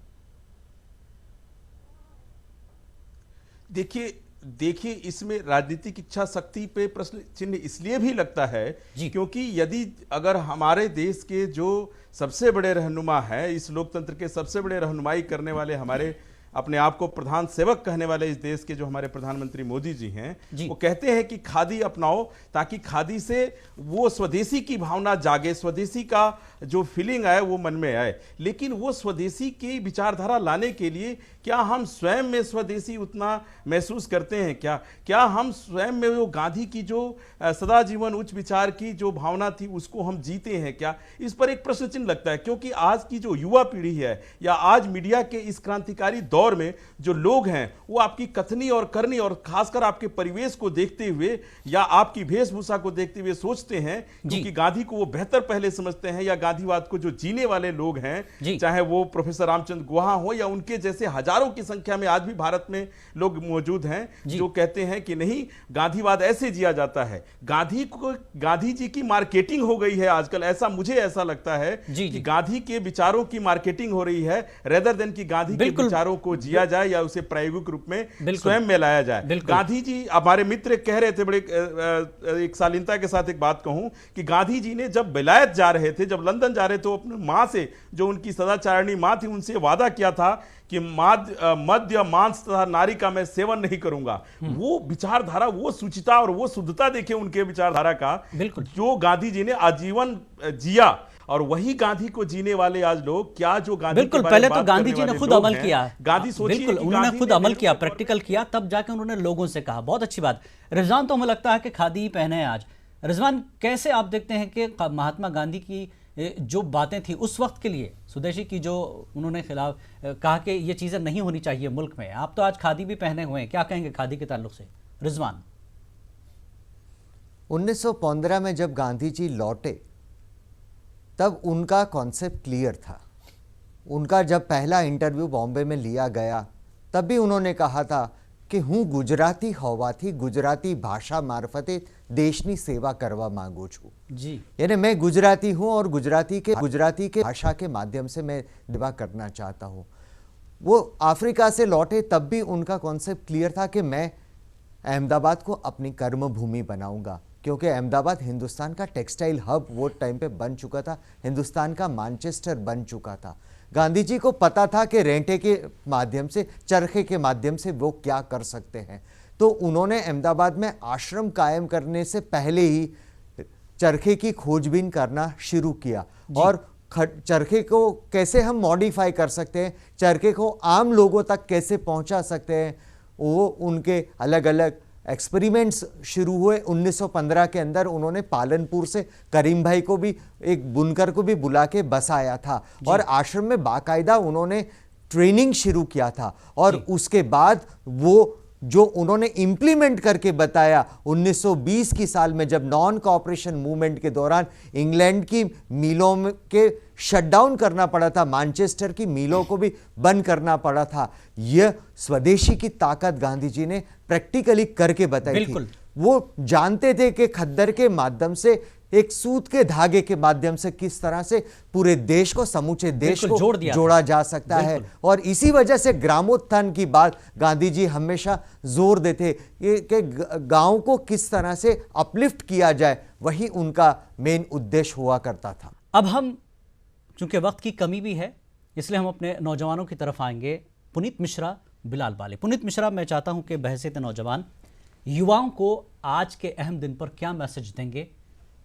देखिए इसमें राजनीतिक इच्छा शक्ति पे प्रश्न चिन्ह इसलिए भी लगता है क्योंकि यदि अगर हमारे देश के जो सबसे बड़े रहनुमा है, इस लोकतंत्र के सबसे बड़े रहनुमाई करने वाले, हमारे अपने आप को प्रधान सेवक कहने वाले इस देश के जो हमारे प्रधानमंत्री मोदी जी हैं, वो कहते हैं कि खादी अपनाओ ताकि खादी से वो स्वदेशी की भावना जागे, स्वदेशी का जो फीलिंग आए वो मन में आए। लेकिन वो स्वदेशी की विचारधारा लाने के लिए क्या हम स्वयं में स्वदेशी उतना महसूस करते हैं? क्या हम स्वयं में वो गांधी की जो सदा जीवन उच्च विचार की जो भावना थी उसको हम जीते हैं क्या? इस पर एक प्रश्न चिन्ह लगता है, क्योंकि आज की जो युवा पीढ़ी है या आज मीडिया के इस क्रांतिकारी दौर में जो लोग हैं वो आपकी कथनी और करनी और खासकर आपके परिवेश को देखते हुए या आपकी वेशभूषा को देखते हुए सोचते हैं, क्योंकि गांधी को वो बेहतर पहले समझते हैं या गांधीवाद को जो जीने वाले लोग हैं, चाहे वो प्रोफेसर रामचंद्र गुहा हो या उनके जैसे हजारों की संख्या में आज भी भारत में लोग मौजूद हैं जो कहते हैं कि नहीं, गांधीवाद ऐसे जिया जाता है। गांधी जी की मार्केटिंग हो गई है आजकल, ऐसा मुझे ऐसा लगता है कि गांधी के विचारों की मार्केटिंग हो रही है रेदर देन कि गांधी के विचारों को जिया जाए या उसे प्रायोगिक रूप में स्वयं में लाया जाए। गांधी जी, हमारे मित्र कह रहे थे, बड़े एक शालीनता के साथ एक बात कहूं कि गांधी जी ने जब विलायत जा रहे थे, जब लंदन जा रहे थे, तो अपनी मां से, जो उनकी सदाचारिणी मां थी, उनसे वादा किया था कि मद्य मांस तथा नारी का मैं सेवन नहीं करूंगा। वो विचारधारा, वो सुचिता और वो शुद्धता देखे उनके विचारधारा का, जो गांधी जी ने आजीवन जिया, और वही गांधी को जीने वाले आज लोग, क्या जो गांधी बिल्कुल पहले तो गांधी जी ने खुद अमल किया, गांधी सोचिए, उन्होंने खुद अमल किया, प्रैक्टिकल किया, तब जाके उन्होंने लोगों से कहा। बहुत अच्छी बात। रिजवान, तो हमें लगता है कि खादी ही पहने हैं आज। रिजवान, कैसे आप देखते हैं कि महात्मा गांधी की जो बातें थी उस वक्त के लिए, स्वदेशी की जो उन्होंने खिलाफ कहा कि ये चीजें नहीं होनी चाहिए मुल्क में, आप तो आज खादी भी पहने हुए हैं, क्या कहेंगे खादी के ताल्लुक से? रिजवान, 1915 में जब गांधी जी लौटे तब उनका कॉन्सेप्ट क्लियर था। उनका जब पहला इंटरव्यू बॉम्बे में लिया गया तब भी उन्होंने कहा था कि हूँ गुजराती होवाથી गुजराती भाषा मार्फते देशनी सेवा करवा मांगू छू जी, यानी मैं गुजराती हूँ और गुजराती के भाषा के माध्यम से मैं सेवा करना चाहता हूँ। वो अफ्रीका से लौटे तब भी उनका कॉन्सेप्ट क्लियर था कि मैं अहमदाबाद को अपनी कर्म भूमि बनाऊंगा, क्योंकि अहमदाबाद हिंदुस्तान का टेक्सटाइल हब वो टाइम पे बन चुका था, हिंदुस्तान का मैनचेस्टर बन चुका था। गांधी जी को पता था कि रेंटे के माध्यम से, चरखे के माध्यम से वो क्या कर सकते हैं, तो उन्होंने अहमदाबाद में आश्रम कायम करने से पहले ही चरखे की खोजबीन करना शुरू किया और चरखे को कैसे हम मॉडिफाई कर सकते हैं, चरखे को आम लोगों तक कैसे पहुंचा सकते हैं, वो उनके अलग अलग एक्सपेरिमेंट्स शुरू हुए। 1915 के अंदर उन्होंने पालनपुर से करीम भाई को भी, एक बुनकर को भी बुला के बसाया था और आश्रम में बाकायदा उन्होंने ट्रेनिंग शुरू किया था। और उसके बाद वो जो उन्होंने इम्प्लीमेंट करके बताया 1920 की साल में, जब नॉन कॉपरेशन मूवमेंट के दौरान इंग्लैंड की मिलों के शटडाउन करना पड़ा था, मैनचेस्टर की मिलों को भी बंद करना पड़ा था, यह स्वदेशी की ताकत गांधी जी ने प्रैक्टिकली करके बताई थी। वो जानते थे कि खद्दर के माध्यम से, एक सूत के धागे के माध्यम से किस तरह से पूरे देश को, समूचे देश को जोड़ा जा सकता है। और इसी वजह से ग्रामोत्थान की बात गांधी जी हमेशा जोर देते कि गांव को किस तरह से अपलिफ्ट किया जाए, वही उनका मेन उद्देश्य हुआ करता था। अब हम, चूंकि वक्त की कमी भी है, इसलिए हम अपने नौजवानों की तरफ आएंगे। पुनीत मिश्रा, बिलाल बाली। पुनीत मिश्रा, मैं चाहता हूं कि बहसीत नौजवान युवाओं को आज के अहम दिन पर क्या मैसेज देंगे,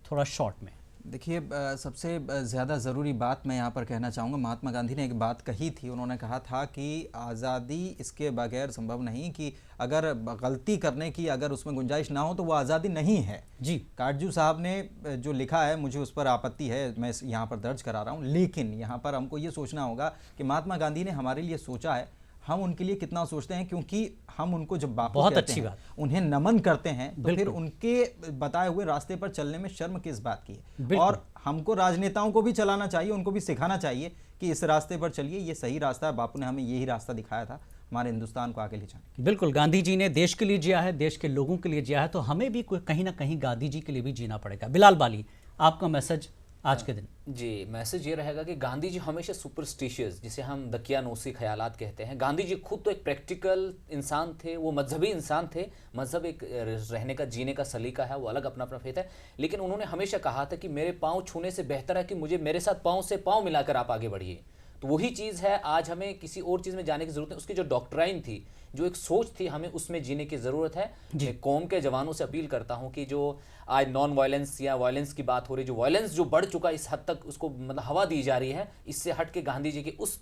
थोड़ा शॉर्ट में? देखिए, सबसे ज़्यादा ज़रूरी बात मैं यहाँ पर कहना चाहूँगा, महात्मा गांधी ने एक बात कही थी, उन्होंने कहा था कि आज़ादी इसके बगैर संभव नहीं, कि अगर गलती करने की अगर उसमें गुंजाइश ना हो तो वो आज़ादी नहीं है जी। काटजू साहब ने जो लिखा है, मुझे उस पर आपत्ति है, मैं यहाँ पर दर्ज करा रहा हूँ, लेकिन यहाँ पर हमको ये सोचना होगा कि महात्मा गांधी ने हमारे लिए सोचा है, हम उनके लिए कितना सोचते हैं, क्योंकि हम उनको जब बापू कहते हैं, उन्हें नमन करते हैं, तो फिर उनके बताए हुए रास्ते पर चलने में शर्म किस बात की है। और हमको राजनेताओं को भी चलाना चाहिए, उनको भी सिखाना चाहिए कि इस रास्ते पर चलिए, ये सही रास्ता है, बापू ने हमें यही रास्ता दिखाया था हमारे हिंदुस्तान को आगे ले जाने। बिल्कुल, गांधी जी ने देश के लिए जिया है, देश के लोगों के लिए जिया है, तो हमें भी कहीं ना कहीं गांधी जी के लिए भी जीना पड़ेगा। बिलाल बाली, आपका मैसेज आज के दिन? जी, मैसेज ये रहेगा कि गांधी जी हमेशा सुपरस्टिशियस, जिसे हम दकियानूसी ख्यालात कहते हैं, गांधी जी खुद तो एक प्रैक्टिकल इंसान थे, वो मजहबी इंसान थे। मजहब एक रहने का, जीने का सलीका है, वो अलग अपना अपना फेथ है, लेकिन उन्होंने हमेशा कहा था कि मेरे पाँव छूने से बेहतर है कि मुझे मेरे साथ पाँव से पाँव मिलाकर आप आगे बढ़िए। तो वही चीज़ है, आज हमें किसी और चीज़ में जाने की ज़रूरत है। उसकी जो डॉक्ट्राइन थी, जो एक सोच थी, हमें उसमें जीने की ज़रूरत है। मैं कौम के जवानों से अपील करता हूं कि जो आज नॉन वायलेंस या वायलेंस की बात हो रही, जो वायलेंस जो बढ़ चुका इस हद तक उसको मतलब हवा दी जा रही है, इससे हट के गांधी जी के उस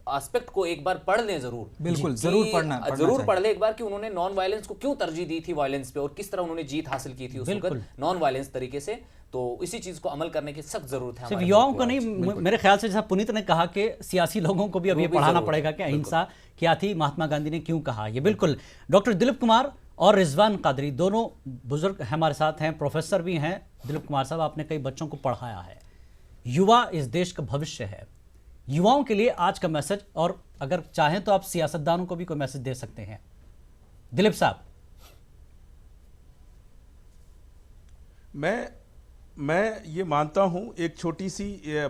एस्पेक्ट को एक बार पढ़ लें ज़रूर। बिल्कुल, ज़रूर पढ़ना ज़रूर पढ़ लें एक बार कि उन्होंने नॉन वायलेंस को क्यों तरजीह दी थी वायलेंस पे, और किस तरह उन्होंने जीत हासिल की थी उस वक्त नॉन वायलेंस तरीके से। तो इसी चीज़ को अमल करने की सख्त ज़रूरत है। सिर्फ युवाओं को नहीं, मेरे ख्याल से जैसा पुनीत ने कहा कि सियासी लोगों को भी अब ये पढ़ाना पड़ेगा कि अहिंसा क्या थी, महात्मा गांधी ने क्यों कहा ये। बिल्कुल। डॉक्टर दिलीप कुमार और रिजवान कादरी दोनों बुजुर्ग हमारे साथ हैं, प्रोफेसर भी हैं। दिलीप कुमार साहब, आपने कई बच्चों को पढ़ाया है, युवा इस देश का भविष्य है। युवाओं के लिए आज का मैसेज, और अगर चाहें तो आप सियासतदानों को भी कोई मैसेज दे सकते हैं। दिलीप साहब। मैं ये मानता हूं, एक छोटी सी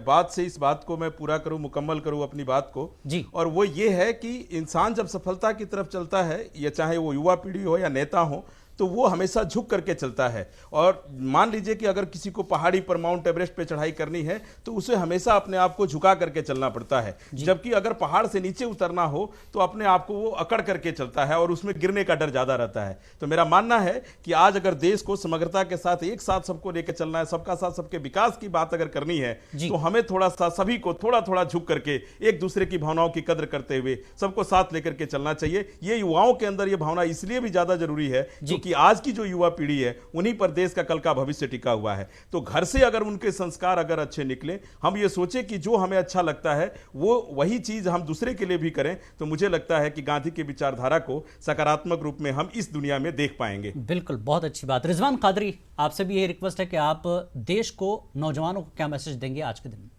बात से इस बात को मैं पूरा करूं, मुकम्मल करूं अपनी बात को जी। और वो ये है कि इंसान जब सफलता की तरफ चलता है, या चाहे वो युवा पीढ़ी हो या नेता हो, तो वो हमेशा झुक करके चलता है। और मान लीजिए कि अगर किसी को पहाड़ी पर माउंट एवरेस्ट पे चढ़ाई करनी है तो उसे हमेशा अपने आप को झुका करके चलना पड़ता है, जबकि अगर पहाड़ से नीचे उतरना हो तो अपने आप को वो अकड़ करके चलता है और उसमें गिरने का डर ज्यादा रहता है। तो मेरा मानना है कि आज अगर देश को समग्रता के साथ एक साथ सबको लेकर चलना है, सबका साथ सबके विकास की बात अगर करनी है, तो हमें थोड़ा सा सभी को थोड़ा थोड़ा झुक करके एक दूसरे की भावनाओं की कद्र करते हुए सबको साथ लेकर के चलना चाहिए। ये युवाओं के अंदर ये भावना इसलिए भी ज्यादा जरूरी है क्योंकि आज की जो युवा पीढ़ी है उन्हीं पर देश का कल का भविष्य टिका हुआ है। तो घर से अगर उनके संस्कार अगर अच्छे निकले, हम ये सोचे कि जो हमें अच्छा लगता है वो वही चीज हम दूसरे के लिए भी करें, तो मुझे लगता है कि गांधी की विचारधारा को सकारात्मक रूप में हम इस दुनिया में देख पाएंगे। बिल्कुल, बहुत अच्छी बात। रिजवान कादरी, आपसे भी यही रिक्वेस्ट है कि आप देश को, नौजवानों को क्या मैसेज देंगे आज के दिन?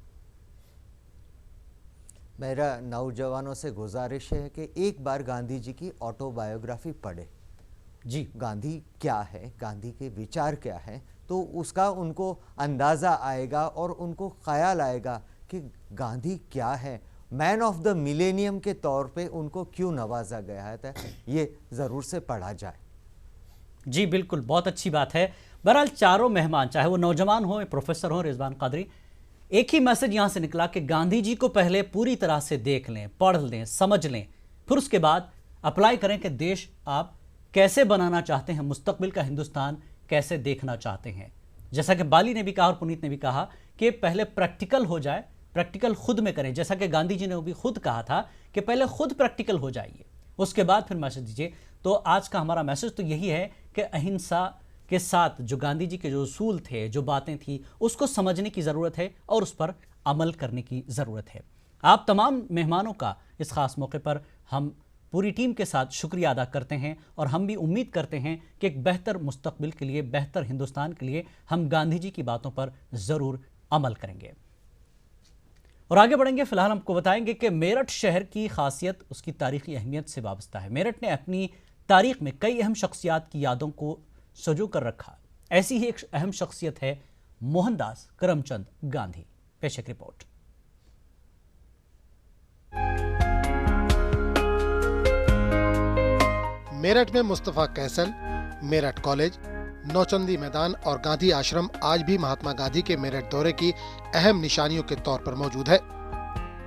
मेरा नौजवानों से गुजारिश है कि एक बार गांधी जी की ऑटोबायोग्राफी पढ़े। जी, गांधी क्या है, गांधी के विचार क्या है, तो उसका उनको अंदाज़ा आएगा और उनको ख्याल आएगा कि गांधी क्या है, मैन ऑफ द मिलेनियम के तौर पे उनको क्यों नवाजा गया है। तो ये ज़रूर से पढ़ा जाए। जी बिल्कुल, बहुत अच्छी बात है। बहरहाल चारों मेहमान, चाहे वो नौजवान हो, प्रोफेसर हो, रिजवान कादरी, एक ही मैसेज यहाँ से निकला कि गांधी जी को पहले पूरी तरह से देख लें, पढ़ लें, समझ लें, फिर उसके बाद अप्लाई करें कि देश आप कैसे बनाना चाहते हैं, मुस्तकबिल का हिंदुस्तान कैसे देखना चाहते हैं। जैसा कि बाली ने भी कहा और पुनीत ने भी कहा कि पहले प्रैक्टिकल हो जाए, प्रैक्टिकल खुद में करें, जैसा कि गांधी जी ने भी खुद कहा था कि पहले खुद प्रैक्टिकल हो जाइए, उसके बाद फिर मैसेज दीजिए। तो आज का हमारा मैसेज तो यही है कि अहिंसा के साथ जो गांधी जी के जो उसूल थे, जो बातें थी, उसको समझने की ज़रूरत है और उस पर अमल करने की ज़रूरत है। आप तमाम मेहमानों का इस खास मौके पर हम पूरी टीम के साथ शुक्रिया अदा करते हैं और हम भी उम्मीद करते हैं कि एक बेहतर मुस्तकबिल के लिए, बेहतर हिंदुस्तान के लिए हम गांधी जी की बातों पर ज़रूर अमल करेंगे और आगे बढ़ेंगे। फिलहाल हमको बताएंगे कि मेरठ शहर की खासियत उसकी तारीखी अहमियत से वाबस्ता है। मेरठ ने अपनी तारीख में कई अहम शख्सियात की यादों को सजो कर रखा। ऐसी ही एक अहम शख्सियत है मोहनदास करमचंद गांधी। पेश एक रिपोर्ट। मेरठ में मुस्तफा कैसल, मेरठ कॉलेज, नौचंदी मैदान और गांधी आश्रम आज भी महात्मा गांधी के मेरठ दौरे की अहम निशानियों के तौर पर मौजूद है।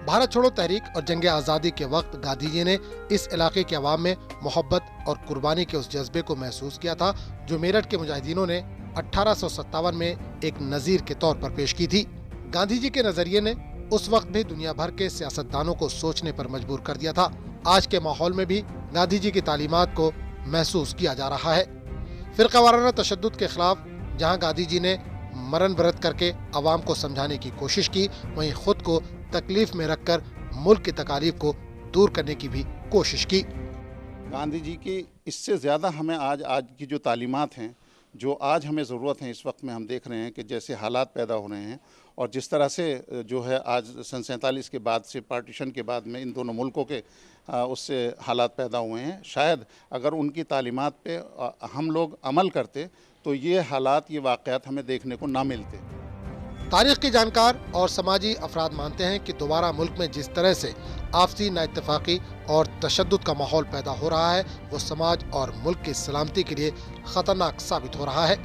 भारत छोड़ो तहरीक और जंग आज़ादी के वक्त गांधी जी ने इस इलाके के अवाम में मोहब्बत और कुर्बानी के उस जज्बे को महसूस किया था जो मेरठ के मुजाहिदीनों ने 1857 में एक नज़ीर के तौर पर पेश की थी। गांधी जी के नजरिए ने उस वक्त भी दुनिया भर के सियासतदानों को सोचने पर मजबूर कर दिया था। आज के माहौल में भी गांधी जी की तालीमात को महसूस किया जा रहा है। फिरका वाराना तशद्दुद के खिलाफ जहां गांधी जी ने मरण व्रत करके अवाम को समझाने की कोशिश की, वहीं खुद को तकलीफ में रखकर मुल्क की तकालीफ को दूर करने की भी कोशिश की। गांधी जी की इससे ज़्यादा हमें आज की जो तालीमात हैं, जो आज हमें ज़रूरत है, इस वक्त में हम देख रहे हैं कि जैसे हालात पैदा हो रहे हैं और जिस तरह से जो है आज सन 47 के बाद से, पार्टीशन के बाद में इन दोनों मुल्कों के उससे हालात पैदा हुए हैं। शायद अगर उनकी तालीमात पे हम लोग अमल करते तो ये हालात, ये वाक़यात हमें देखने को ना मिलते। तारीख के जानकार और समाजी अफराद मानते हैं कि दोबारा मुल्क में जिस तरह से आपसी नाइत्तेफाकी और तशद्दुद का माहौल पैदा हो रहा है वो समाज और मुल्क की सलामती के लिए खतरनाक साबित हो रहा है।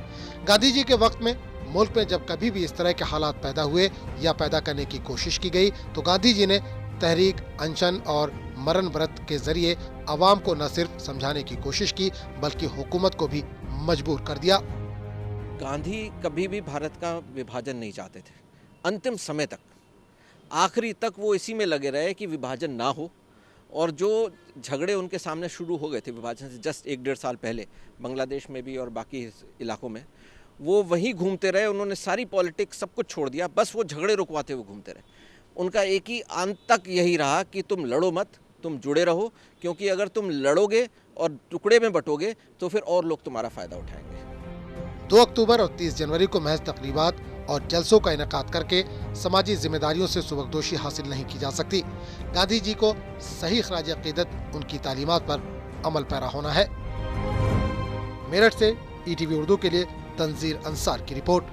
गांधी जी के वक्त में मुल्क में जब कभी भी इस तरह के हालात पैदा हुए या पैदा करने की कोशिश की गई तो गांधी जी ने तहरीक, अनशन और मरण व्रत के जरिए आवाम को न सिर्फ समझाने की कोशिश की बल्कि हुकूमत को भी मजबूर कर दिया। गांधी कभी भी भारत का विभाजन नहीं चाहते थे। अंतिम समय तक, आखिरी तक वो इसी में लगे रहे कि विभाजन ना हो, और जो झगड़े उनके सामने शुरू हो गए थे विभाजन से जस्ट 1-1.5 साल पहले बांग्लादेश में भी और बाकी इलाकों में, वो वहीं घूमते रहे। उन्होंने सारी पॉलिटिक्स सब कुछ छोड़ दिया, बस वो झगड़े रुकवाते हुए घूमते रहे। उनका एक ही अंत तक यही रहा कि तुम लड़ो मत, तुम जुड़े रहो, क्योंकि अगर तुम लड़ोगे और टुकड़े में बटोगे तो फिर और लोग तुम्हारा फ़ायदा उठाएंगे। 2 अक्टूबर और 30 जनवरी को महज तकरीबात और जलसों का इनेकाद करके समाजी जिम्मेदारियों से सुबकदोशी हासिल नहीं की जा सकती। गांधी जी को सही खराज अकीदत उनकी तालीमात पर अमल पैरा होना है। मेरठ से ETV उर्दू के लिए तंजीर अंसार की रिपोर्ट।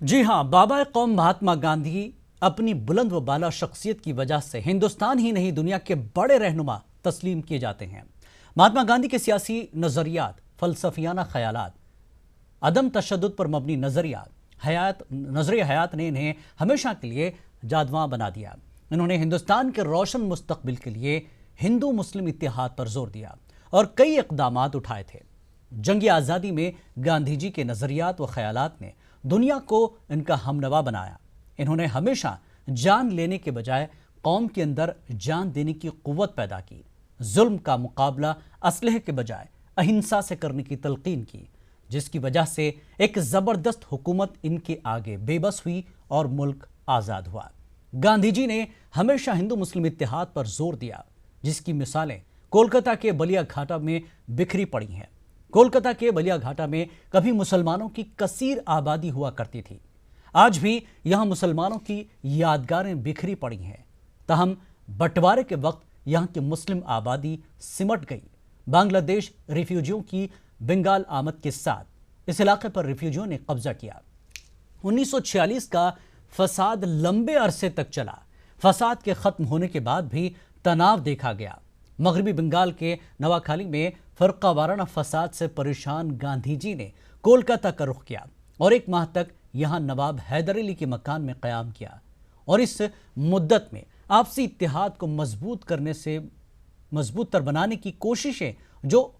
जी हां, बाबा कौम महात्मा गांधी अपनी बुलंद व बाला शख्सियत की वजह से हिंदुस्तान ही नहीं दुनिया के बड़े रहनुमा तस्लीम किए जाते हैं। महात्मा गांधी के सियासी नजरियात, फलसफियाना ख्यालात, अदम तशद्दुद पर मबनी नजरिया हयात ने इन्हें हमेशा के लिए जादवा बना दिया। इन्होंने हिंदुस्तान के रोशन मुस्तकबिल के लिए हिंदू मुस्लिम इत्तेहाद पर जोर दिया और कई इक़दामात उठाए थे। जंग आज़ादी में गांधी जी के नजरियात व ख्यालात ने दुनिया को इनका हमनवा बनाया। इन्होंने हमेशा जान लेने के बजाय कौम के अंदर जान देने की कुव्वत पैदा की। जुल्म का मुकाबला असलहे के बजाय अहिंसा से करने की तलकीन की, जिसकी वजह से एक ज़बरदस्त हुकूमत इनके आगे बेबस हुई और मुल्क आज़ाद हुआ। गांधी जी ने हमेशा हिंदू मुस्लिम इत्तेहाद पर जोर दिया, जिसकी मिसालें कोलकाता के बलिया घाटा में बिखरी पड़ी हैं। कोलकाता के बलिया घाटा में कभी मुसलमानों की कसीर आबादी हुआ करती थी। आज भी यहां मुसलमानों की यादगारें बिखरी पड़ी हैं। तहम बंटवारे के वक्त यहां की मुस्लिम आबादी सिमट गई। बांग्लादेश रिफ्यूजियों की बंगाल आमद के साथ इस इलाके पर रिफ्यूजियों ने कब्जा किया। 1946 का फसाद लंबे अरसे तक चला। फसाद के खत्म होने के बाद भी तनाव देखा गया। मगरबी बंगाल के नवाखाली में फरका वाराना फसाद से परेशान गांधी जी ने कोलकाता का रुख किया और 1 माह तक यहां नवाब हैदर अली के मकान में क़याम किया। और इस मुद्दत में आपसी इत्तेहाद को मजबूत तर बनाने की कोशिशें जो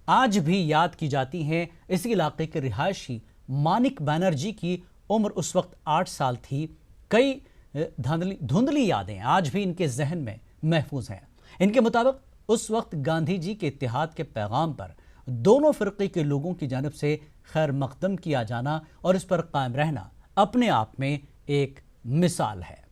आज भी याद की जाती हैं। इसी इलाके के रिहायशी मानिक बनर्जी की उम्र उस वक्त 8 साल थी। कई धुंधली यादें आज भी इनके जहन में महफूज हैं। इनके मुताबिक उस वक्त गांधी जी के इत्तेहाद के पैगाम पर दोनों फ़िरक़े के लोगों की जानिब से खैर मकदम किया जाना और इस पर कायम रहना अपने आप में एक मिसाल है।